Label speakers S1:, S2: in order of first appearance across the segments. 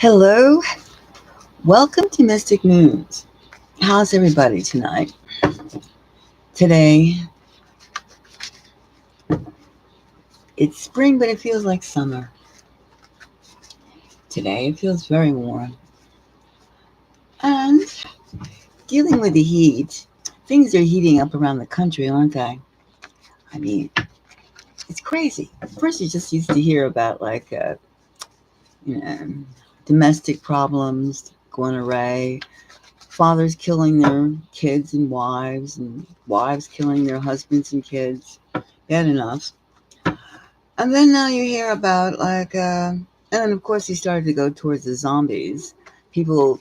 S1: Hello, welcome to Mystic Moons. How's everybody tonight? Today, it's spring, but it feels like summer. Today, it feels very warm. And dealing with the heat, things are heating up around the country, aren't they? I mean, it's crazy. First, you just used to hear about you know, domestic problems going array, fathers killing their kids and wives killing their husbands and kids. Bad enough. And then now you hear about and then of course he started to go towards the zombies, people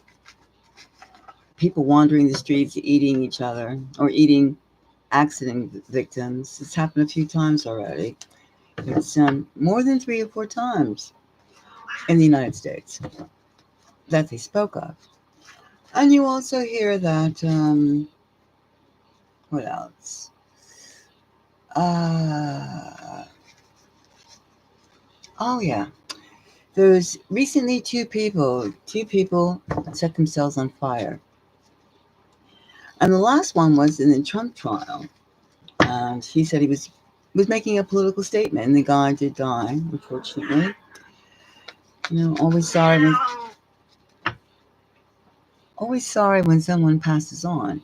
S1: people wandering the streets, eating each other or eating accident victims. It's happened a few times already. It's more than 3 or 4 times in the United States that they spoke of. And you also hear that what else? Uh, oh yeah, there's recently two people set themselves on fire. And the last one was in the Trump trial. And he said he was making a political statement, and the guy did die, unfortunately. Always sorry when someone passes on.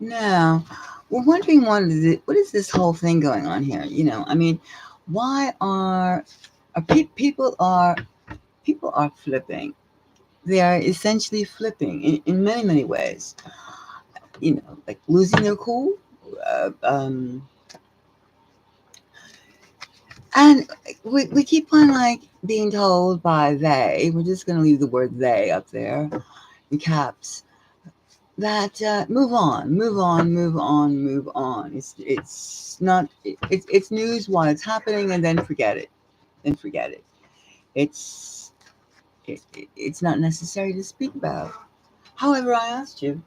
S1: Now, we're wondering what is this whole thing going on here? I mean, why people are flipping? They are essentially flipping in many many ways. Like losing their cool. Uh, um, And we keep on being told by they, we're just going to leave the word they up there in caps, that move on, move on, move on, move on. It's not it's news while it's happening, and then forget it, It's it's not necessary to speak about. However, I asked you.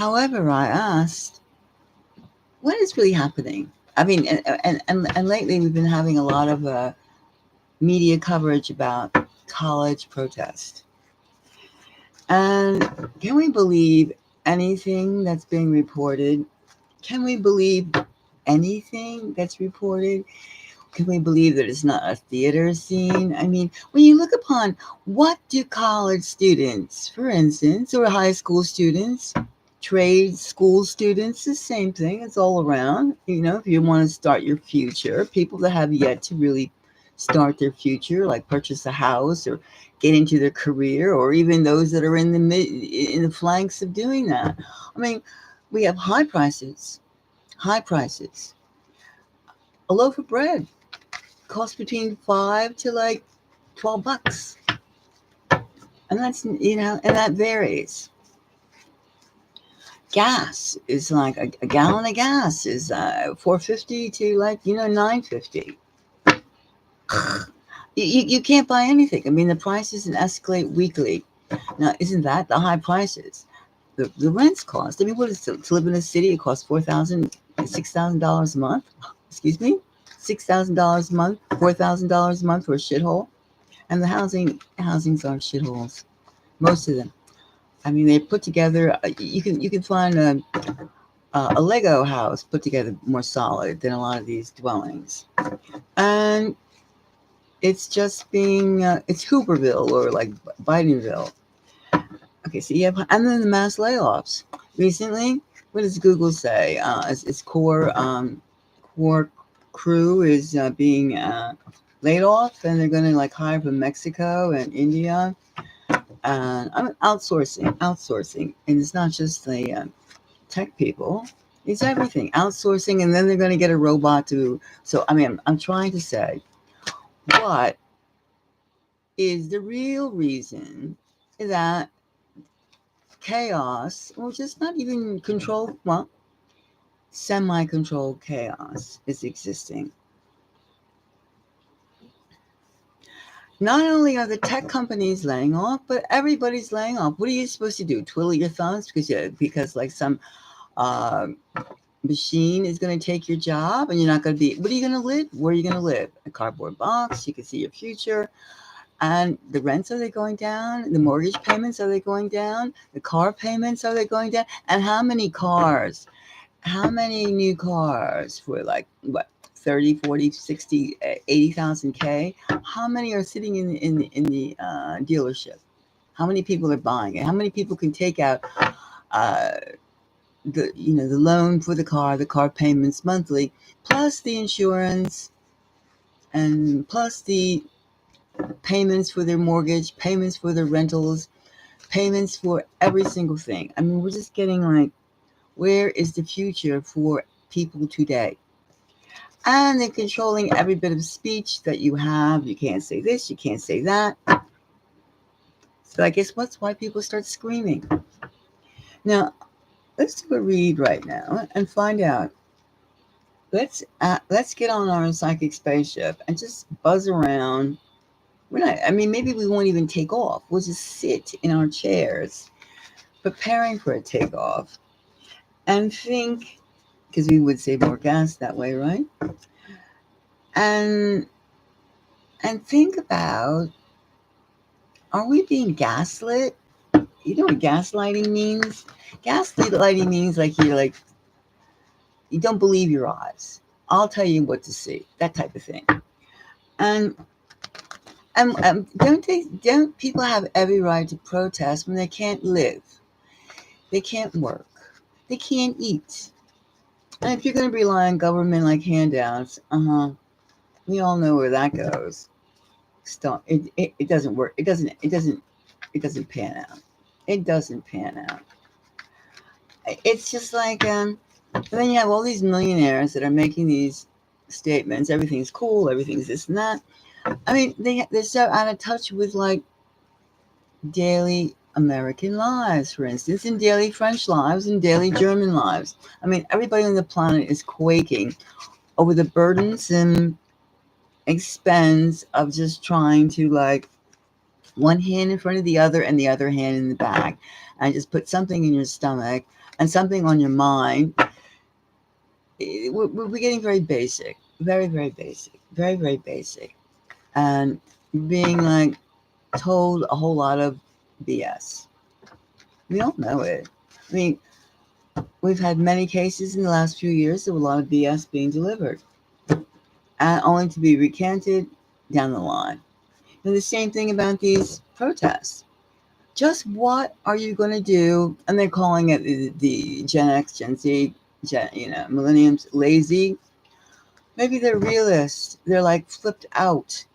S1: However, I asked, what is really happening? I mean, and lately we've been having a lot of media coverage about college protest. And can we believe anything that's being reported? Can we believe anything that's reported? Can we believe that it's not a theater scene? I mean, when you look upon what do college students, for instance, or high school students, trade school students, the same thing, it's all around. If you want to start your future, people that have yet to really start their future, like purchase a house or get into their career, or even those that are in the flanks of doing that. I mean, we have high prices, high prices. A loaf of bread costs between $5 to $12, and that's and that varies. Gas is like a gallon of gas is $4.50 to $9.50. You can't buy anything. I mean, the prices escalate weekly. Now, isn't that the high prices? The rents cost. I mean, what is it, to live in a city? It costs $6,000 a month. Excuse me, $6,000 a month, $4,000 a month for a shithole. And the housings are shitholes, most of them. I mean, they're put together. You can find a Lego house put together more solid than a lot of these dwellings, and it's just it's Hooverville or like Bidenville. Okay, so you have, and then the mass layoffs recently. What does Google say? Its core crew is being laid off, and they're going to hire from Mexico and India. And I'm outsourcing, and it's not just the tech people; it's everything outsourcing, and then they're going to get a robot to. So I mean, I'm trying to say, what is the real reason that chaos, or just not even controlled, well, semi-controlled chaos is existing? Not only are the tech companies laying off, but everybody's laying off. What are you supposed to do? Twiddle your thumbs because some uh, machine is going to take your job, and you're not going to be. What are you going to live? Where are you going to live? A cardboard box. You can see your future. And the rents, are they going down? The mortgage payments, are they going down? The car payments, are they going down? And how many cars? How many new cars for like what? 30, 40, 60, 80,000 K. How many are sitting in the dealership? How many people are buying it? How many people can take out uh, the loan for the car payments monthly, plus the insurance, and plus the payments for their mortgage, payments for their rentals, payments for every single thing. I mean, we're just getting like, where is the future for people today? And they're controlling every bit of speech that you have. You can't say this, you can't say that. So I guess that's why people start screaming. Now, let's do a read right now and find out. Let's get on our psychic spaceship and just buzz around. We're not. I mean, maybe we won't even take off. We'll just sit in our chairs, preparing for a takeoff, and think, because we would save more gas that way, right? And think about, are we being gaslit? You know what gaslighting means? Gaslighting means like you don't believe your eyes. I'll tell you what to see. That type of thing. And don't people have every right to protest when they can't live, they can't work, they can't eat? And if you're going to rely on government like handouts, we all know where that goes. Stop. It doesn't work. It doesn't pan out. It doesn't pan out. It's just like and then you have all these millionaires that are making these statements. Everything's cool. Everything's this and that. I mean, they're so out of touch with like daily American lives, for instance, and daily French lives and daily German lives. I mean, everybody on the planet is quaking over the burdensome expense of just trying to like one hand in front of the other and the other hand in the back, and just put something in your stomach and something on your mind. We're getting very basic, very, very basic, very, very basic, and being like told a whole lot of BS. We all know it. I mean, we've had many cases in the last few years of a lot of BS being delivered, and only to be recanted down the line. And the same thing about these protests. Just what are you going to do? And they're calling it the Gen X, Gen Z, millenniums lazy. Maybe they're realists. They're like flipped out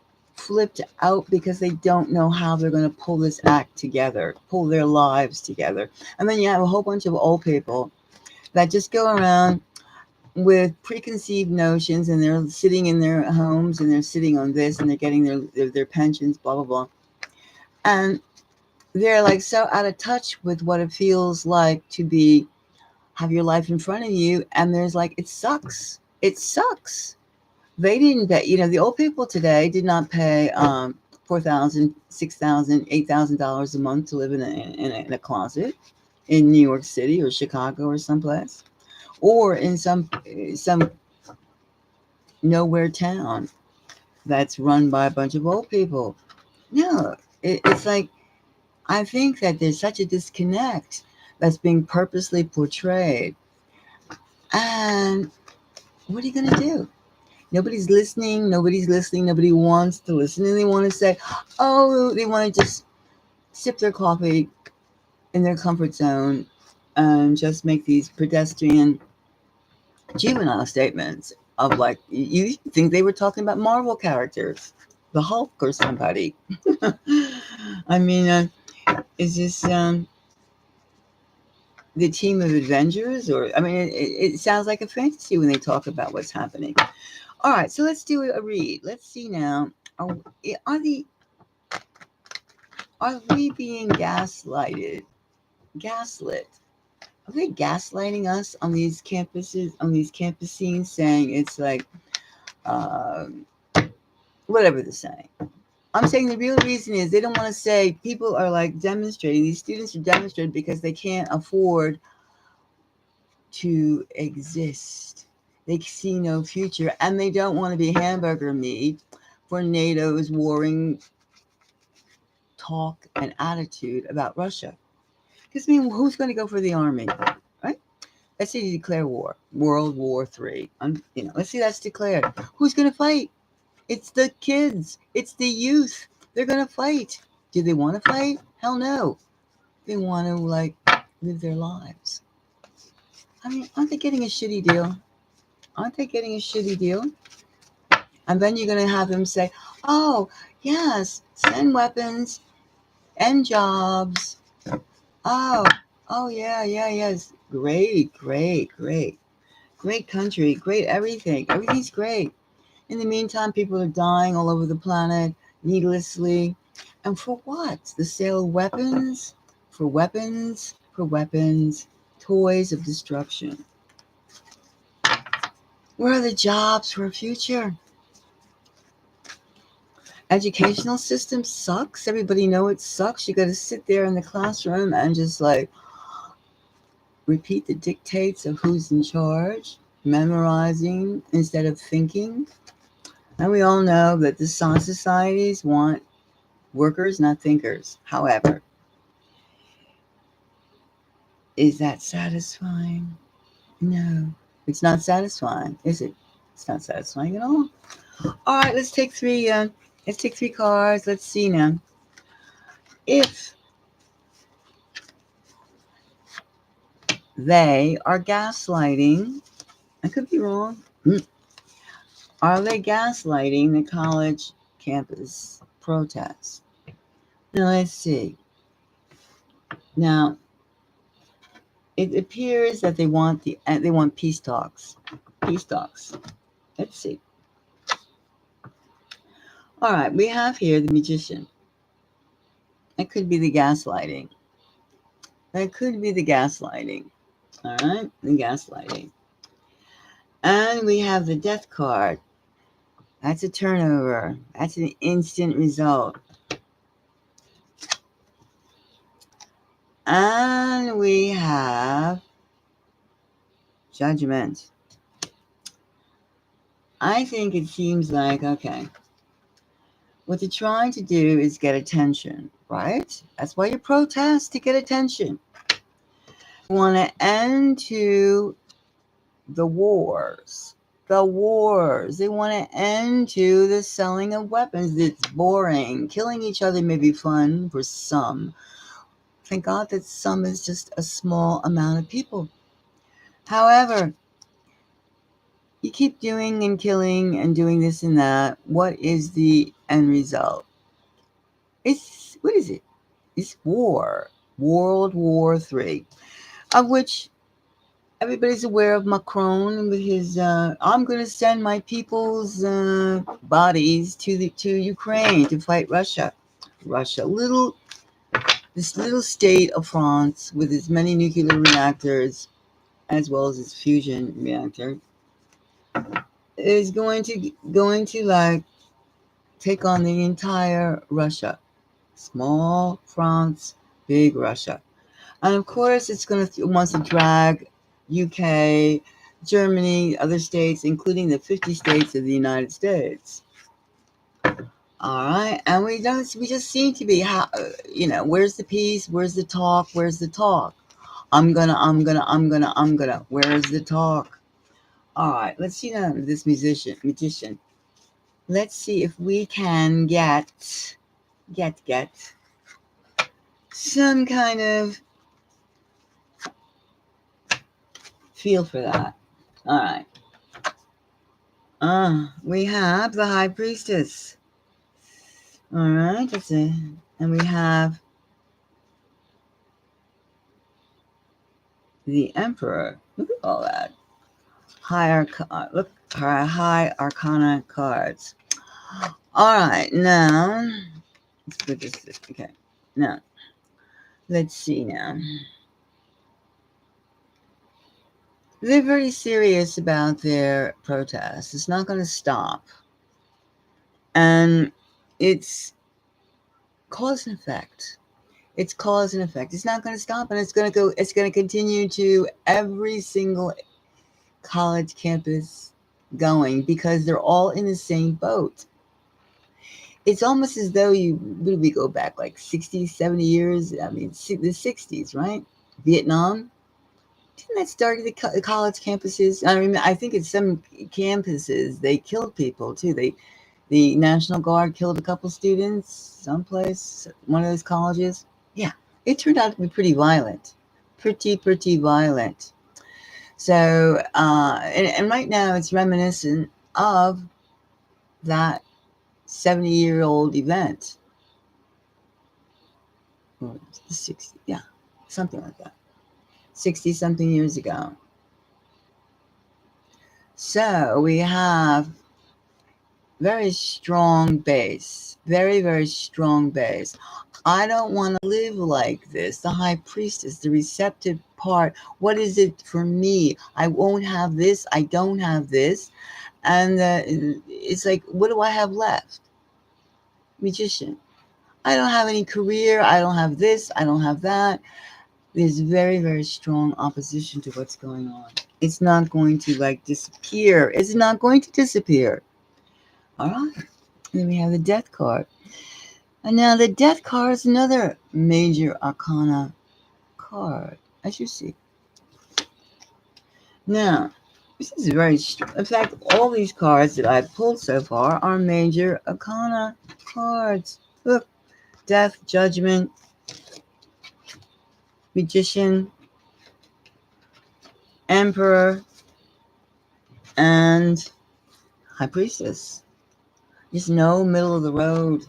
S1: because they don't know how they're going to pull this act together, pull their lives together. And then you have a whole bunch of old people that just go around with preconceived notions, and they're sitting in their homes and they're sitting on this and they're getting their pensions, blah, blah, blah. And they're like so out of touch with what it feels like to be have your life in front of you, and there's like it sucks. They didn't pay, the old people today did not pay $4,000, $6,000, $8,000 a month to live in a closet in New York City or Chicago or someplace, or in some nowhere town that's run by a bunch of old people. No, it's like, I think that there's such a disconnect that's being purposely portrayed. And what are you going to do? Nobody's listening. Nobody's listening. Nobody wants to listen. And they want to say, oh, they want to just sip their coffee in their comfort zone and just make these pedestrian, juvenile statements of like, you think they were talking about Marvel characters, the Hulk or somebody. I mean, is this the team of Avengers? Or, I mean, it sounds like a fantasy when they talk about what's happening. All right, so let's do a read. Let's see now. Are we being gaslit? Are they gaslighting us on these campuses, on these campus scenes, saying it's like, um, whatever they're saying? I'm saying the real reason is they don't want to say people are like demonstrating. These students are demonstrating because they can't afford to exist. They see no future, and they don't want to be hamburger meat for NATO's warring talk and attitude about Russia. Because, I mean, who's going to go for the army, right? Let's say you declare war, World War III. Let's see that's declared. Who's going to fight? It's the kids. It's the youth. They're going to fight. Do they want to fight? Hell no. They want to, live their lives. I mean, aren't they getting a shitty deal? Aren't they getting a shitty deal? And then you're going to have them say, oh, yes, send weapons, end jobs. Oh, yeah, yes. Great. Great country, great everything. Everything's great. In the meantime, people are dying all over the planet needlessly. And for what? The sale of weapons? For weapons, toys of destruction. Where are the jobs for a future? Educational system sucks. Everybody know it sucks. You got to sit there in the classroom and just repeat the dictates of who's in charge, memorizing instead of thinking. And we all know that the societies want workers, not thinkers. However, is that satisfying? No, it's not satisfying, is it? It's not satisfying at all. All right, let's take three. Let's take three cards. Let's see now. If they are gaslighting, I could be wrong. Are they gaslighting the college campus protest? Now let's see. Now it appears that they want peace talks. Peace talks. Let's see. All right, we have here the magician. That could be the gaslighting. All right, the gaslighting. And we have the death card. That's a turnover. That's an instant result. And we have judgment. I think it seems like, okay, what they're trying to do is get attention, right? That's why you protest, to get attention. You want to end to the wars. They want to end to the selling of weapons. It's boring. Killing each other may be fun for some. Thank God that some is just a small amount of people. However, you keep doing and killing and doing this and that. What is the end result? What is it? It's war. World War III, of which everybody's aware of Macron with his, I'm going to send my people's bodies to Ukraine to fight Russia. This little state of France with its many nuclear reactors, as well as its fusion reactor, is going to take on the entire Russia. Small France, big Russia. And of course, it wants to drag UK, Germany, other states, including the 50 states of the United States. All right, and we just seem to be, where's the peace? Where's the talk? I'm gonna. Where's the talk? All right, let's see now this magician. Let's see if we can get some kind of feel for that. All right. We have the High Priestess. All right, that's it. And we have the Emperor. Look at all that. High Arcana cards. All right, now let's put this. Okay, now let's see now. They're very serious about their protest. It's not going to stop. And it's cause and effect. It's cause and effect. It's not going to stop, and it's going to continue to every single college campus going, because they're all in the same boat. It's almost as though we go back like 60, 70 years. I mean, the 60s, right? Vietnam. Didn't that start at the college campuses? I mean, I think at some campuses they killed people too. The National Guard killed a couple students someplace, one of those colleges. Yeah, it turned out to be pretty violent, pretty violent. So, and right now it's reminiscent of that 70-year-old event, or 60, yeah, something like that, 60 something years ago. So we have very strong base, very strong base. I don't want to live like this. The high priestess, the receptive part. What is it for me? I won't have this. I don't have this. And it's like, what do I have left? Magician. I don't have any career. I don't have this. I don't have that. There's very strong opposition to what's going on. It's not going to like disappear. It's not going to disappear. All right. And then we have the death card. And now the death card is another major arcana card, as you see. Now, this is very strong. In fact, all these cards that I've pulled so far are major arcana cards. Look, death, judgment, magician, emperor, and high priestess. There's no middle of the road.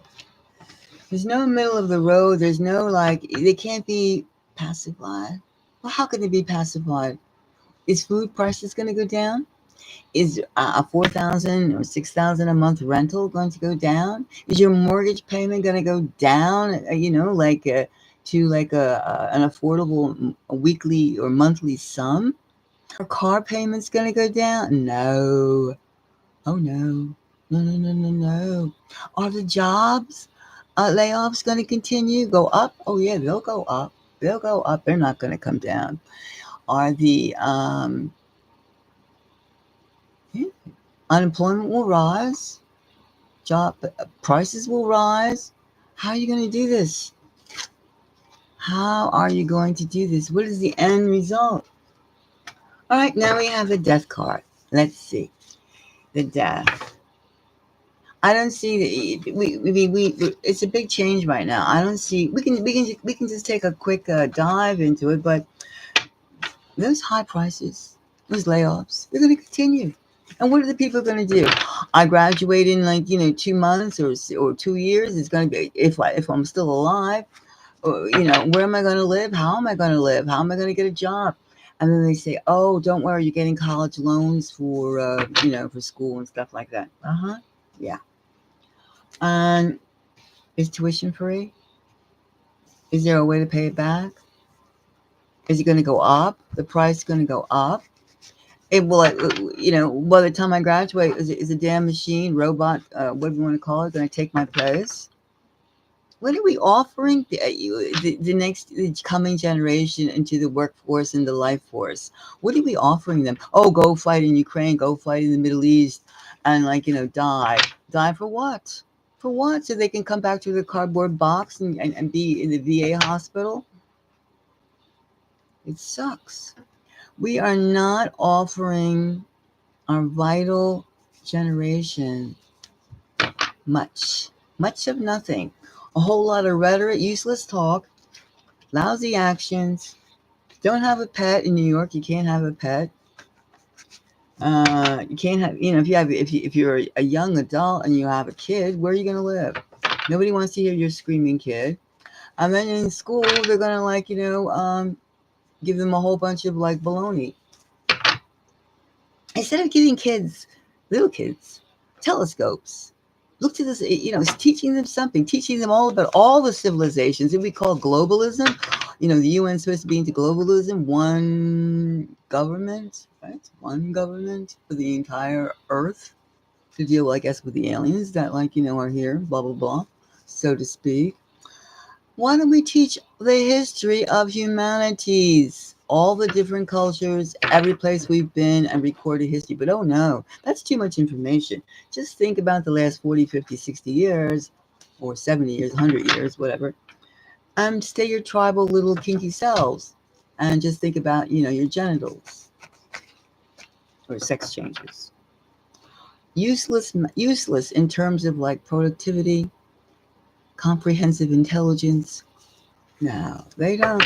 S1: There's no middle of the road. There's no they can't be pacified. Well, how can they be pacified? Is food prices going to go down? Is a 4,000 or 6,000 a month rental going to go down? Is your mortgage payment going to go down? To an affordable weekly or monthly sum? Are car payments going to go down? No. Oh no. No. Are the jobs layoffs going to continue? Go up? Oh yeah, they'll go up. They'll go up. They're not going to come down. Are the unemployment will rise? Job prices will rise? How are you going to do this? How are you going to do this? What is the end result? All right, now we have the death card. Let's see. The death. I don't see it's a big change right now. I don't see we can just take a quick dive into it, but those high prices, those layoffs, they're going to continue. And what are the people going to do? I graduate in 2 months or 2 years. It's going to be if I'm still alive. Or, where am I going to live? How am I going to live? How am I going to get a job? And then they say, "Oh, don't worry, you're getting college loans for for school and stuff like that." Yeah. And is tuition free? Is there a way to pay it back? Is it going to go up? The price is going to go up. It will, by the time I graduate, is a damn machine, robot, whatever you want to call it, going to take my place? What are we offering the coming generation into the workforce and the life force? What are we offering them? Oh, go fight in Ukraine, go fight in the Middle East, and die. Die for what? For what? So they can come back to the cardboard box and be in the VA hospital? It sucks. We are not offering our vital generation much of nothing. A whole lot of rhetoric, useless talk, lousy actions. Don't have a pet in New York. You can't have a pet. You can't have, if you're a young adult and you have a kid, where are you going to live? Nobody wants to hear your screaming kid. And then in school, they're going to give them a whole bunch of baloney. Instead of giving little kids, telescopes, look to this, teaching them something, teaching them all about all the civilizations that we call globalism. The UN is supposed to be into globalism, one government, right? One government for the entire earth to deal, I guess, with the aliens that are here, blah, blah, blah, so to speak. Why don't we teach the history of humanities? All the different cultures, every place we've been, and recorded history. But oh no, that's too much information. Just think about the last 40, 50, 60 years, or 70 years, 100 years, whatever. Stay your tribal little kinky selves. And just think about, your genitals or sex changes. Useless in terms of like productivity, comprehensive intelligence. No, they don't.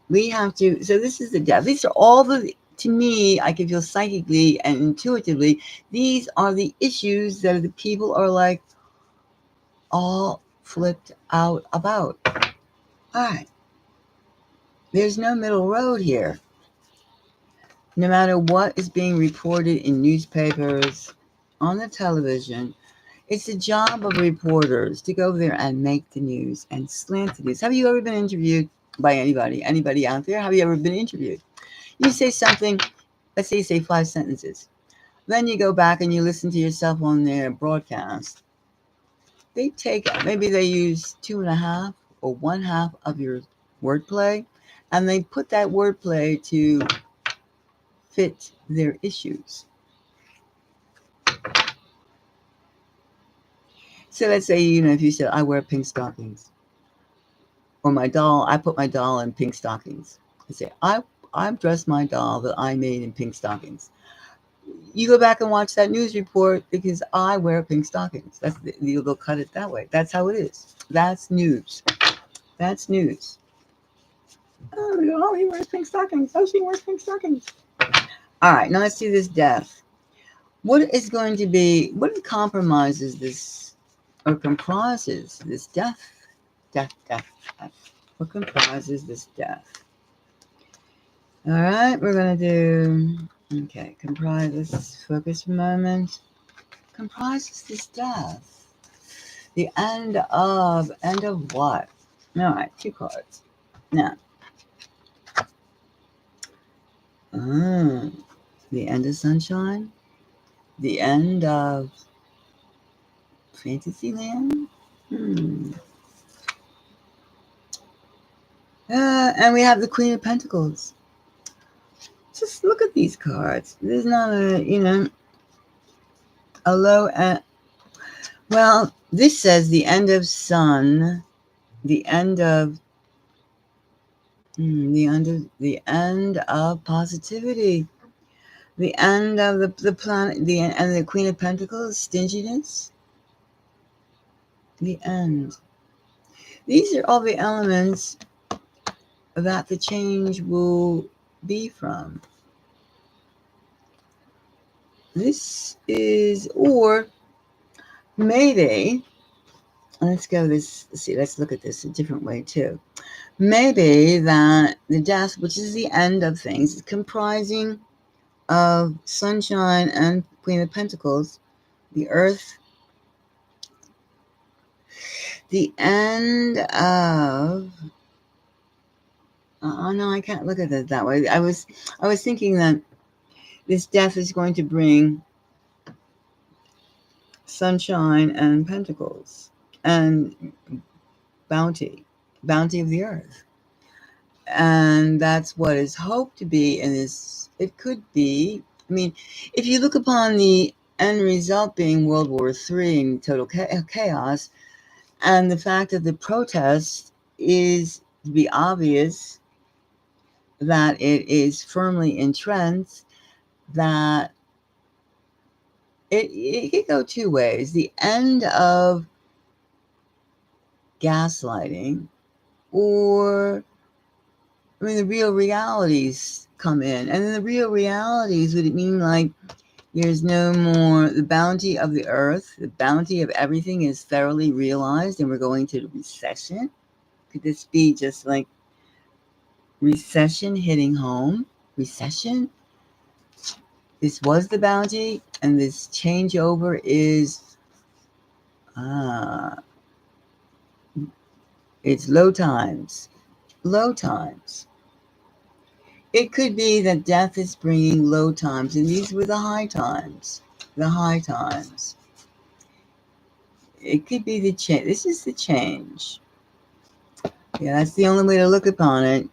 S1: We have to. So this is the depth. These are all the. To me, I can feel psychically and intuitively. These are the issues that the people are like all flipped out about. All right. There's no middle road here. No matter what is being reported in newspapers, on the television, it's the job of reporters to go there and make the news and slant the news. Have you ever been interviewed by anybody? Anybody out there? Have you ever been interviewed? You say something, let's say you say 5 sentences. Then you go back and you listen to yourself on their broadcast. Maybe they use 2.5 or 1/2 of your wordplay, and they put that wordplay to fit their issues. So let's say, if you said, I wear pink stockings, or I put my doll in pink stockings. I say, I've dressed my doll that I made in pink stockings. You go back and watch that news report because I wear pink stockings. They'll cut it that way. That's how it is. That's news. That's news. Oh, he wears pink stockings. Oh, she wears pink stockings. All right, now let's see this death. What compromises this, or comprises this death? Death. What comprises this death? All right, we're going to do, okay, let's focus for a moment. Comprises this death? The end of what? All right, 2 cards. Now, the end of sunshine? The end of Fantasyland? And we have the Queen of Pentacles. Just look at these cards. There's not a low end. Well, this says the end of sun, the end of the end of positivity, the end of the planet, and the Queen of Pentacles, stinginess. The end. These are all the elements that the change will be from. This is, or maybe, let's look at this a different way too. Maybe that the death, which is the end of things, is comprising of sunshine and Queen of Pentacles, the earth, the end of, oh no, I can't look at it that way. I was thinking that this death is going to bring sunshine and pentacles and bounty of the earth. And that's what is hoped to be in this. It could be, if you look upon the end result being World War III and total chaos, and the fact that the protest is to be obvious that it is firmly entrenched, that it could go 2 ways. The end of gaslighting, or the real realities come in. And then the real realities would mean like there's no more, the bounty of the earth, the bounty of everything is thoroughly realized, and we're going to recession. Could this be just like recession hitting home? Recession? This was the bounty, and this changeover is it's low times. It could be that death is bringing low times, and these were the high times. It could be the change. This is the change. Yeah, that's the only way to look upon it.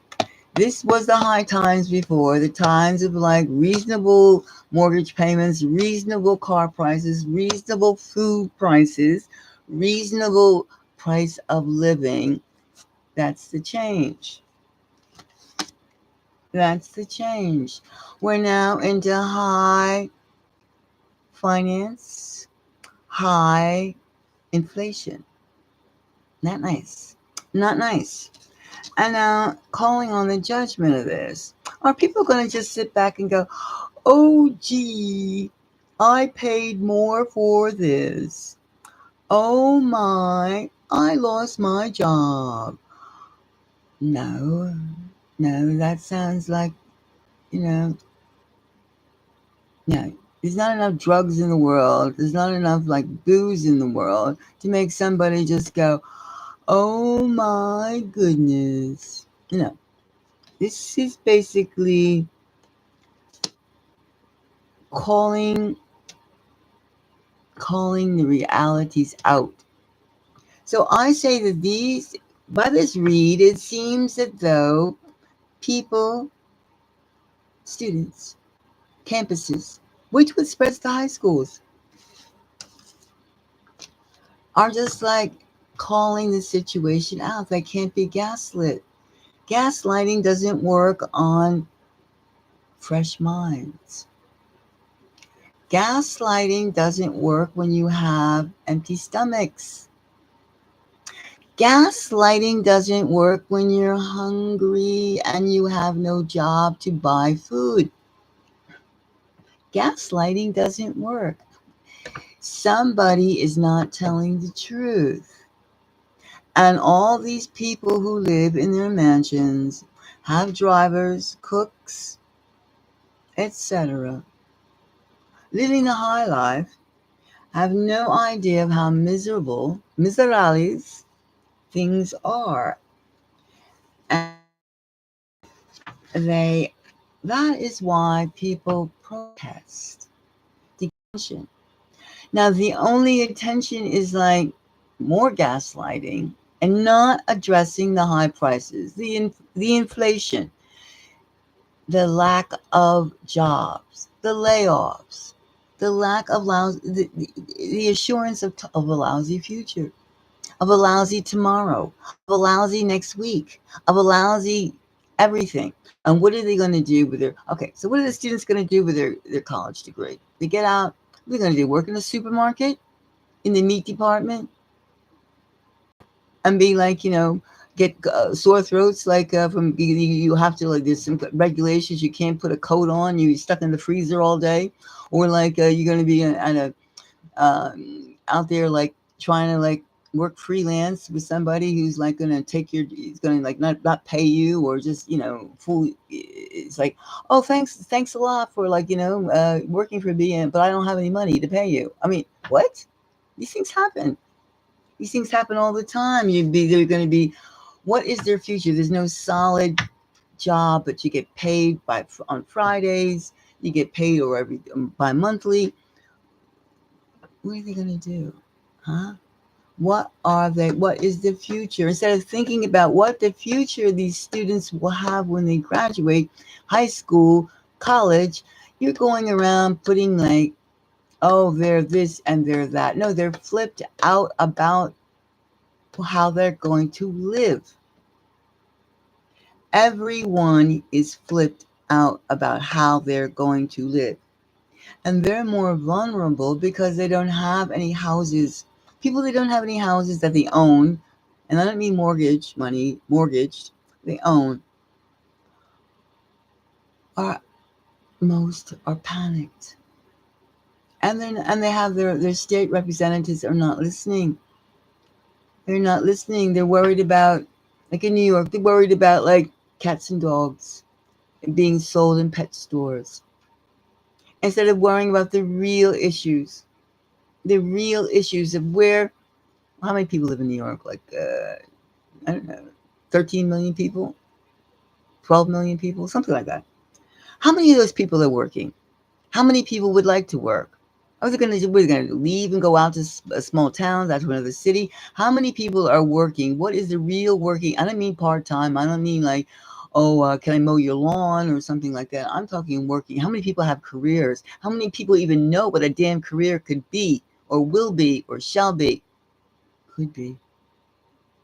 S1: This was the high times before, the times of like reasonable mortgage payments, reasonable car prices, reasonable food prices, reasonable price of living. That's the change. That's the change. We're now into high finance, high inflation. Not nice. Not nice. And now calling on the judgment of this. Are people going to just sit back and go, oh, gee, I paid more for this. Oh my, I lost my job. No, no, that sounds like, you know, no. There's not enough drugs in the world. There's not enough like booze in the world to make somebody just go, oh my goodness. This is basically calling calling the realities out. So I say that by this read, it seems that though people, students, campuses, which would spread to high schools, are just like calling the situation out. They can't be gaslit. Gaslighting doesn't work on fresh minds. Gaslighting doesn't work when you have empty stomachs. Gaslighting doesn't work when you're hungry and you have no job to buy food. Gaslighting doesn't work. Somebody is not telling the truth. And all these people who live in their mansions, have drivers, cooks, etc., living the high life, have no idea of how miserables things are. And they that is why people protest. Attention. Now the only attention is like more gaslighting and not addressing the high prices, the inflation, the lack of jobs, the layoffs, the lack of the assurance of a lousy future, of a lousy tomorrow, of a lousy next week, of a lousy everything. And what are they going to do with so what are the students going to do with their college degree? They get out, what are they going to do? Work in a supermarket, in the meat department, and be like, get sore throats like from you have to like there's some regulations you can't put a coat on, you're stuck in the freezer all day, or like you're going to be at a out there like trying to like work freelance with somebody who's like going to he's going to like not pay you, or just fool. It's like, oh, thanks a lot for like working for me, but I don't have any money to pay you. I mean, what? These things happen. These things happen all the time. They're going to be, what is their future? There's no solid job, but you get paid on Fridays. You get paid or bi-monthly. What are they going to do? Huh? What is the future? Instead of thinking about what the future these students will have when they graduate high school, college, you're going around putting like, oh, they're this and they're that. No, they're flipped out about how they're going to live. Everyone is flipped out about how they're going to live. And they're more vulnerable because they don't have any houses. People that don't have any houses that they own, and I don't mean mortgaged, they own, are most are panicked. And they have their state representatives are not listening. They're not listening. They're worried about, like in New York, they're worried about like cats and dogs being sold in pet stores instead of worrying about the real issues of how many people live in New York? Like, I don't know, 13 million people, 12 million people, something like that. How many of those people are working? How many people would like to work? Are they going to? We're going to leave and go out to small towns, out to another city. How many people are working? What is the real working? I don't mean part time. I don't mean like, oh, can I mow your lawn or something like that. I'm talking working. How many people have careers? How many people even know what a damn career could be, or will be, or shall be? Could be,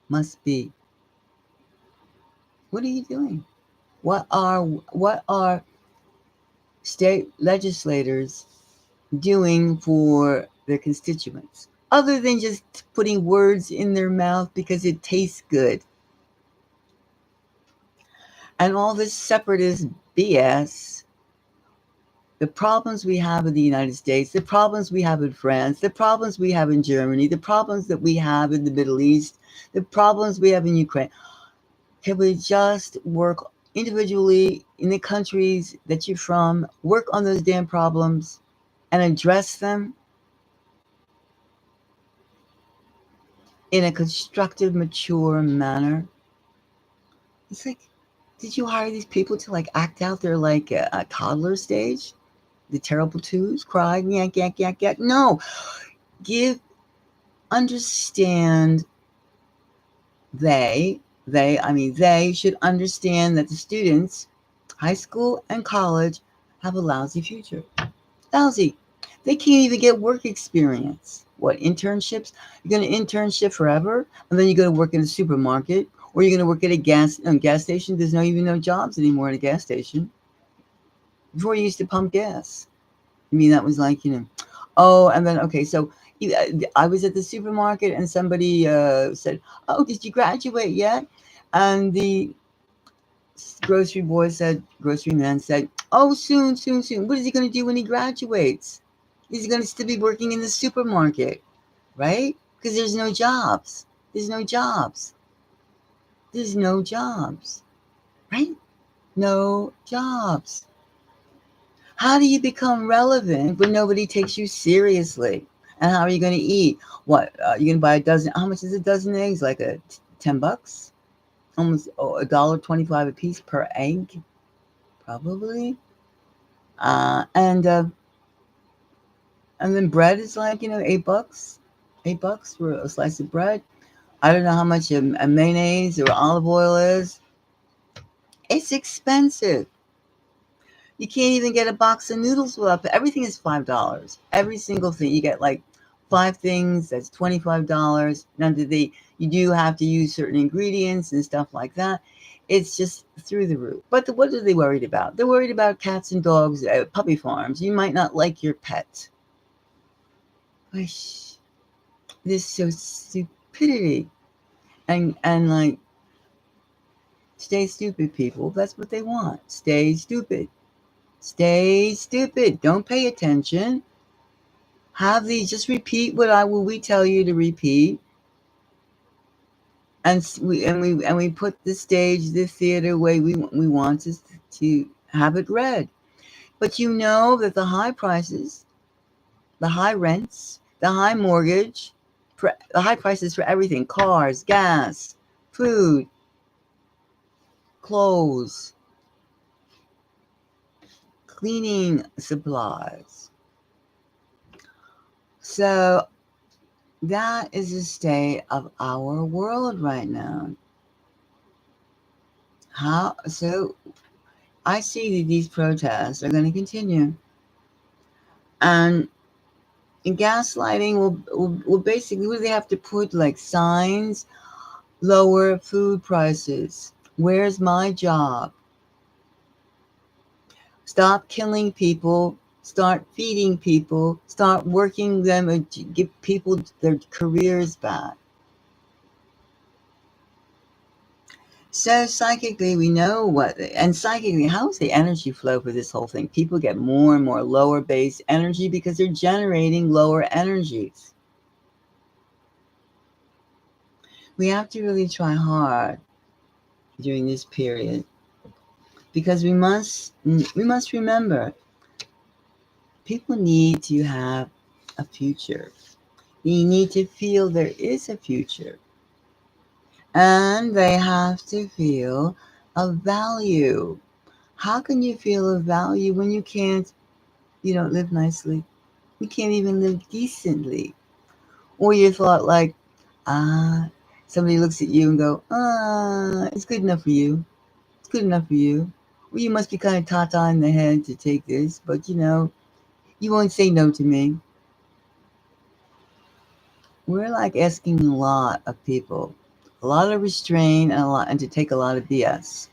S1: must be. What are you doing? What are state legislators doing for their constituents, other than just putting words in their mouth because it tastes good? And all this separatist BS, the problems we have in the United States, the problems we have in France, the problems we have in Germany, the problems that we have in the Middle East, the problems we have in Ukraine. Can we just work individually in the countries that you're from, work on those damn problems and address them in a constructive, mature manner? It's like, did you hire these people to like act out their like a toddler stage? The terrible twos, cry, yak, yak, yak, yak. No, give, understand they should understand that the students, high school and college, have a lousy future. Lousy. They can't even get work experience. What, internships? You're going to internship forever, and then you're going to work in a supermarket, or you're going to work at a gas station. There's no jobs anymore at a gas station. Before you used to pump gas. I mean, that was like, oh, and then, okay, so I was at the supermarket and somebody said, oh, did you graduate yet? And the grocery man said, oh, soon, soon, soon. What is he going to do when he graduates? He's going to still be working in the supermarket, right? Because there's no jobs. There's no jobs. There's no jobs, right? No jobs. How do you become relevant when nobody takes you seriously? And how are you going to eat? What, you going to buy a dozen? How much is a dozen eggs? Like $10? Almost $1.25 a piece per egg, probably. And then bread is like, $8, $8 for a slice of bread. I don't know how much a mayonnaise or olive oil is. It's expensive. You can't even get a box of noodles without. Everything is $5. Every single thing you get, like 5 things. That's $25. Now, you do have to use certain ingredients and stuff like that. It's just through the roof. But what are they worried about? They're worried about cats and dogs, puppy farms. You might not like your pet. Gosh, this so stupidity, and like, stay stupid, people. That's what they want. Stay stupid. Stay stupid. Don't pay attention. Just repeat what we tell you to repeat, and we put the stage, the theater way we want to have it read. But you know that the high prices, the high rents, the high mortgage, the high prices for everything: cars, gas, food, clothes, cleaning supplies. So that is the state of our world right now. So I see that these protests are going to continue, and gaslighting will basically, what do they have to put, like signs? Lower food prices. Where's my job? Stop killing people. Start feeding people. Start working them and give people their careers back. So psychically, we know and psychically, how's the energy flow for this whole thing? People get more and more lower base energy because they're generating lower energies. We have to really try hard during this period, because we must remember, people need to have a future. They need to feel there is a future. And they have to feel a value. How can you feel a value when you don't live nicely? You can't even live decently. Or you thought like, somebody looks at you and go, it's good enough for you. It's good enough for you. Well, you must be kind of tata in the head to take this, but you won't say no to me. We're like asking a lot of people, a lot of restraint and to take a lot of BS.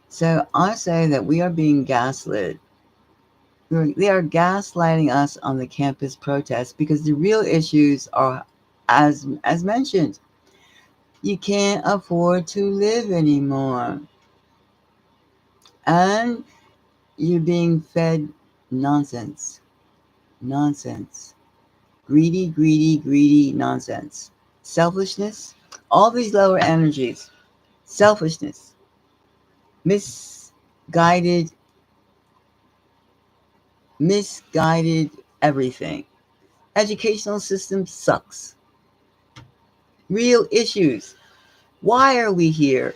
S1: So I say that we are being gaslit. They are gaslighting us on the campus protests because the real issues are, as mentioned, you can't afford to live anymore, and you're being fed nonsense, nonsense, greedy, greedy, greedy nonsense, selfishness, all these lower energies, selfishness, misguided, misguided everything. Educational system sucks. Real issues. Why are we here?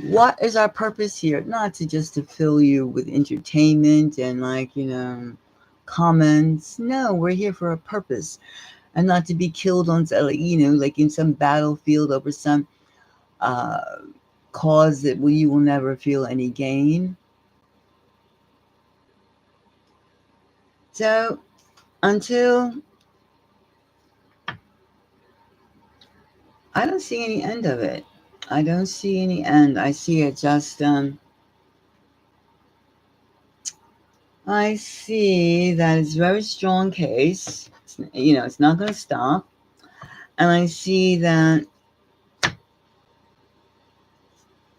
S1: What is our purpose here? Not to just to fill you with entertainment and comments. No, we're here for a purpose and not to be killed on, like in some battlefield over some uh, cause that you will never feel any gain. So until I don't see any end of it. I don't see any end. I see it just I see that it's a very strong case. It's not going to stop. And I see that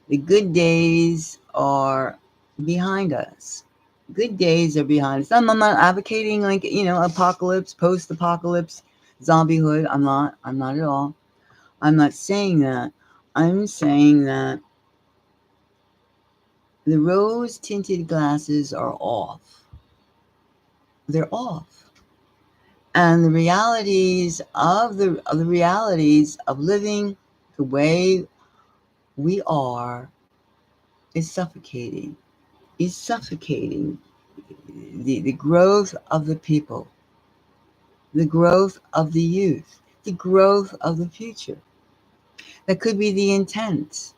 S1: the good days are behind us. Good days are behind us. I'm not advocating apocalypse, post-apocalypse, zombiehood. I'm not. I'm not at all. I'm not saying that. I'm saying that the rose-tinted glasses are off. They're off. And the realities of living the way we are is suffocating. Is suffocating the growth of the people, the growth of the youth, the growth of the future. That could be the intent.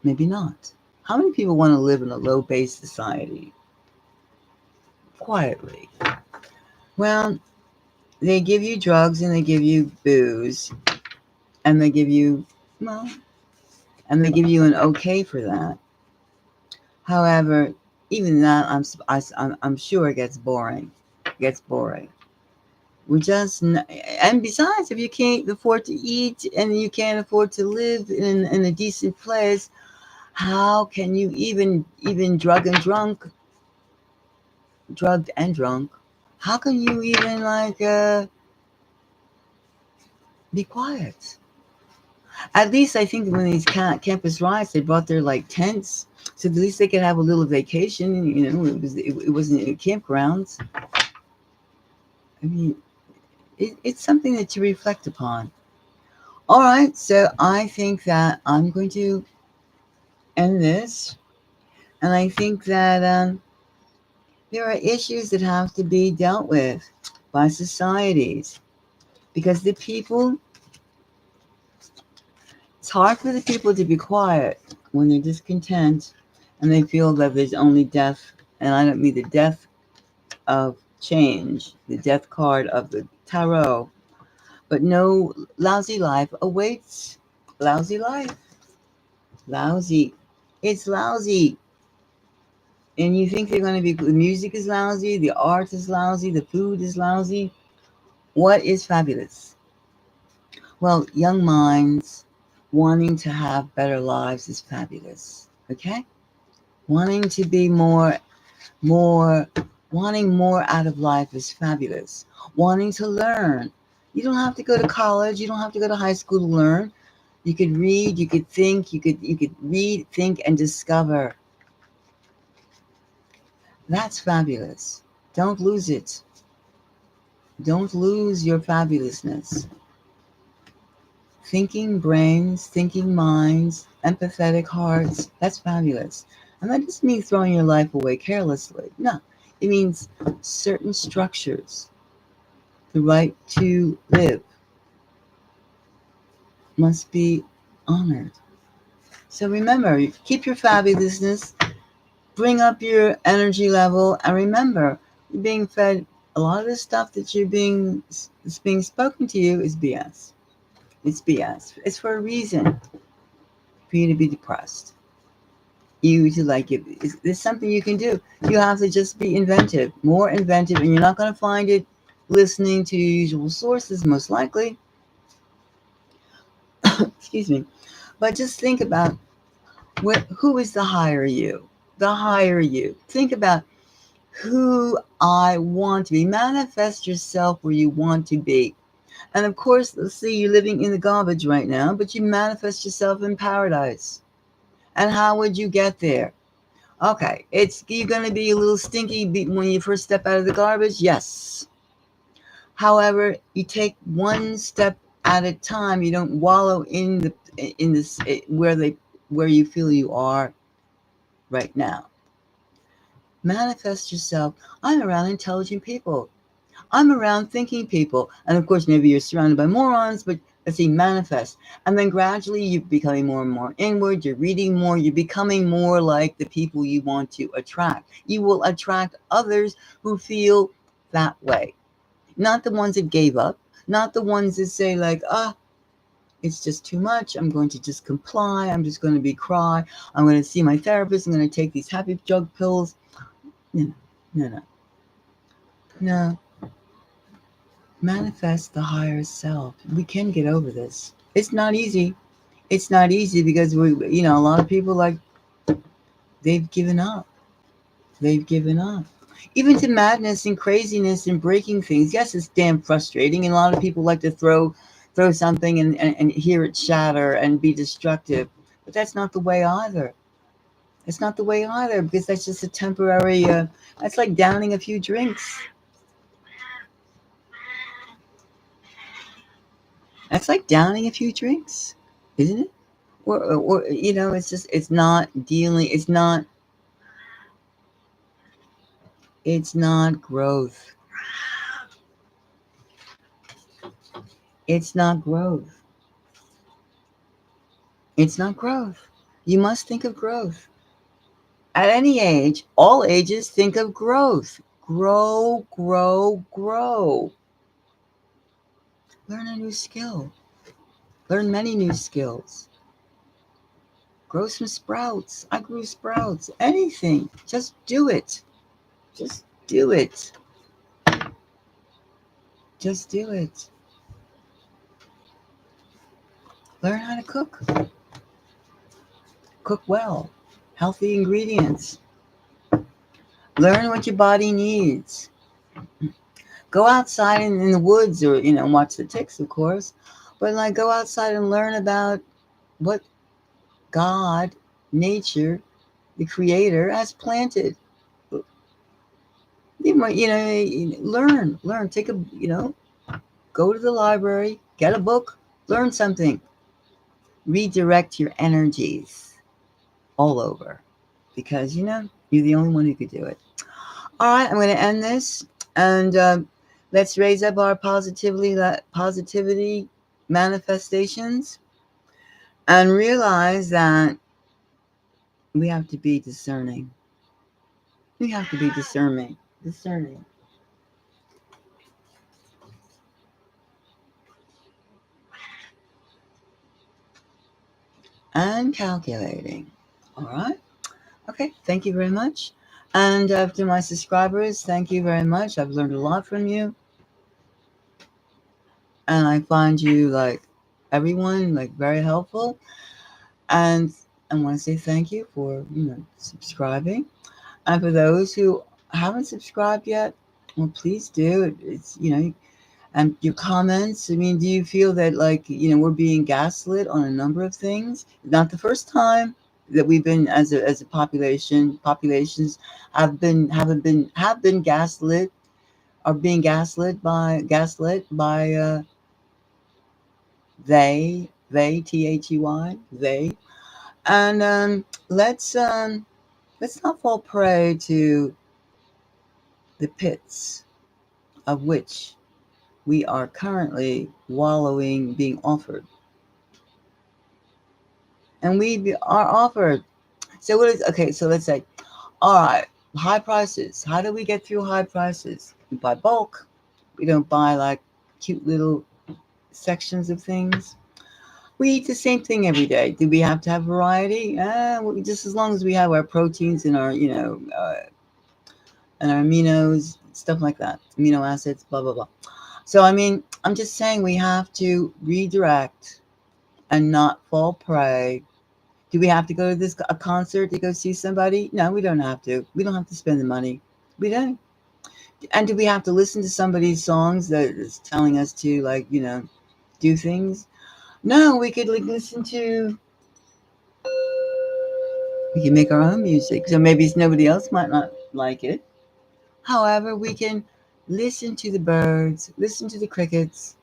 S1: Maybe not. How many people want to live in a low base society quietly? Well, they give you drugs and they give you booze and they give you, well, and they give you an okay for that. However, even that, I'm sure it gets boring. It gets boring. And besides, if you can't afford to eat and you can't afford to live in a decent place, how can you even drugged and drunk? How can you even be quiet? At least I think when these campus riots, they brought their tents, so at least they could have a little vacation. It wasn't campgrounds. I mean, it's something that you reflect upon. All right, so I think that I'm going to end this, and I think that there are issues that have to be dealt with by societies because the people. It's hard for the people to be quiet when they're discontent and they feel that there's only death, and I don't mean the death of change, the death card of the tarot, but no, lousy life awaits. Lousy life. Lousy. It's lousy. And you think they're going to be, the music is lousy, the art is lousy, the food is lousy. What is fabulous? Well, young minds wanting to have better lives is fabulous. Okay? Wanting to be more, wanting more out of life is fabulous. Wanting to learn. You don't have to go to college. You don't have to go to high school to learn. You could read, you could think, you could read, think, and discover. That's fabulous. Don't lose it. Don't lose your fabulousness. Thinking brains, thinking minds, empathetic hearts, that's fabulous. And that doesn't mean throwing your life away carelessly. No, it means certain structures, the right to live, must be honored. So remember, keep your fabulousness, bring up your energy level, and remember, you're being fed a lot of the stuff that's being spoken to you is BS. It's BS. It's for a reason for you to be depressed. You to like it. There's something you can do. You have to just be inventive, more inventive, and you're not going to find it listening to your usual sources, most likely. Excuse me. But just think about who is the higher you? The higher you. Think about who I want to be. Manifest yourself where you want to be. And of course, let's see, you're living in the garbage right now, but you manifest yourself in paradise. And how would you get there? Okay, you're going to be a little stinky when you first step out of the garbage. Yes. However, you take one step at a time. You don't wallow in this where you feel you are right now. Manifest yourself. I'm around intelligent people. I'm around thinking people. And of course, maybe you're surrounded by morons, but let's see, manifest. And then gradually you're becoming more and more inward. You're reading more. You're becoming more like the people you want to attract. You will attract others who feel that way. Not the ones that gave up. Not the ones that say like, it's just too much. I'm going to just comply. I'm just going to be cry. I'm going to see my therapist. I'm going to take these happy drug pills. No, no, no. No. Manifest the higher self. We can get over this. It's not easy. It's not easy because a lot of people they've given up. They've given up. Even to madness and craziness and breaking things. Yes, it's damn frustrating, and a lot of people like to throw something and hear it shatter and be destructive. But that's not the way either. It's not the way either because that's just a temporary. That's like downing a few drinks. That's like downing a few drinks, isn't it? Or it's not dealing. It's not growth. It's not growth. It's not growth. You must think of growth. At any age, all ages, think of growth. Grow, grow, grow. Learn a new skill. Learn many new skills. Grow some sprouts. I grew sprouts. Anything. Just do it. Just do it. Just do it. Learn how to cook. Cook well. Healthy ingredients. Learn what your body needs. Go outside in the woods or, watch the ticks, of course. But go outside and learn about what God, nature, the creator has planted. Learn. Go to the library, get a book, learn something. Redirect your energies all over because, you're the only one who could do it. All right, I'm going to end this, and let's raise up our positivity manifestations and realize that we have to be discerning. We have to be discerning, and calculating. All right. Okay. Thank you very much. And to my subscribers, thank you very much. I've learned a lot from you. And I find you everyone very helpful. And I want to say thank you for subscribing. And for those who haven't subscribed yet, well, please do. It's and your comments. I mean, do you feel that we're being gaslit on a number of things? Not the first time that we've been as a populations have been gaslit or being gaslit by they, THEY, they. And let's Let's not fall prey to the pits of which we are currently wallowing, being offered. And we are offered. So what is, okay, so let's say, all right, high prices. How do we get through high prices? We buy bulk. We don't buy like cute little sections of things. We eat the same thing every day. Do we have to have variety? Just as long as we have our proteins and our, and our aminos, stuff like that, amino acids, blah, blah, blah. So, I mean, I'm just saying we have to redirect and not fall prey. Do we have to go to a concert to go see somebody? No, we don't have to. We don't have to spend the money. We don't. And do we have to listen to somebody's songs that is telling us to, like, do things? No, we could like listen to. We can make our own music. So maybe nobody else might not like it. However, we can listen to the birds, listen to the crickets,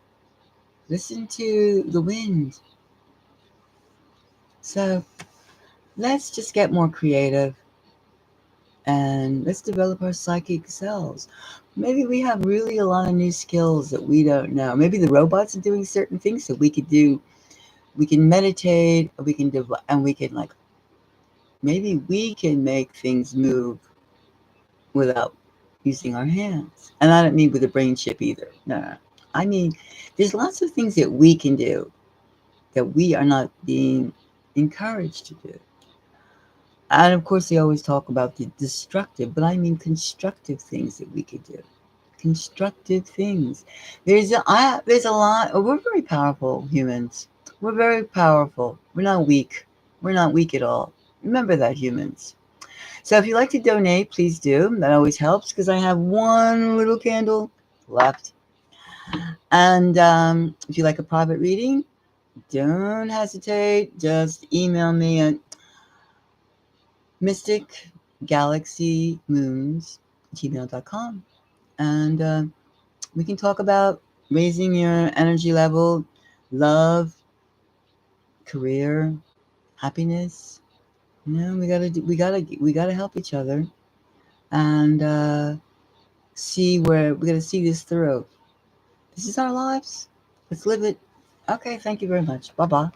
S1: listen to the wind. So let's just get more creative and let's develop our psychic selves. Maybe we have really a lot of new skills that we don't know. Maybe the robots are doing certain things that we could do. We can meditate, or we can and we can like maybe we can make things move without using our hands. And I don't mean with a brain chip either. No, no. I mean, there's lots of things that we can do that we are not being encouraged to do. And of course, they always talk about the destructive, but I mean constructive things that we could do. Constructive things. There's a lot. We're very powerful humans. We're very powerful. We're not weak. We're not weak at all. Remember that, humans. So if you'd like to donate, please do. That always helps because I have one little candle left. And if you like a private reading, don't hesitate. Just email me at mysticgalaxymoons@gmail.com. And we can talk about raising your energy level, love, career, happiness. We gotta help each other and see where we're gonna see this through. This is our lives. Let's live it. Okay, thank you very much. Bye bye.